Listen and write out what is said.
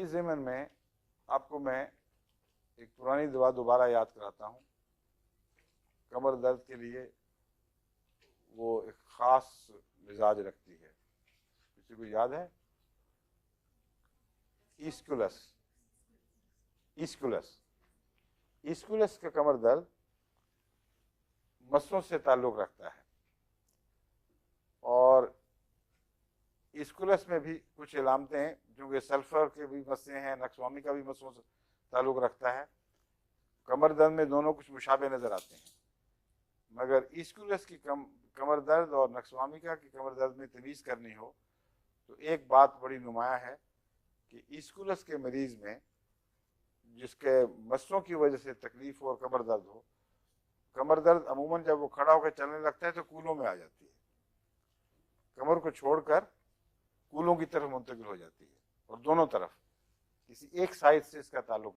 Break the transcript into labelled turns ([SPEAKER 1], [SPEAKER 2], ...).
[SPEAKER 1] इस ज़मीन में आपको मैं एक पुरानी दवा दोबारा याद कराता हूँ। कमर दर्द के लिए वो एक ख़ास मिजाज रखती है। किसी को याद है? ईस्कुलस। ईस्कुलस ईस्कुलस का कमर दर्द मस्सों से ताल्लुक़ रखता है, और ईस्कुलस में भी कुछ इलामतें हैं, जो कि सल्फर के भी मस्से हैं, नक्सवामी का भी मस्सों से ताल्लुक़ रखता है। कमर दर्द में दोनों कुछ मुशाबे नज़र आते हैं, मगर ईस्कुलस की कमर दर्द और नक्सवामिका की कमर दर्द में तमीज़ करनी हो तो एक बात बड़ी नुमाया है कि ईस्कुलस के मरीज़ में जिसके मस्सों की वजह से तकलीफ हो और कमर दर्द हो, कमर दर्द अमूमन जब वो खड़ा होकर चलने लगता है तो कूलों में आ जाती है, कमर को छोड़कर कूलों की तरफ मुंतकिल हो जाती है, और दोनों तरफ, किसी एक साइड से इसका ताल्लुक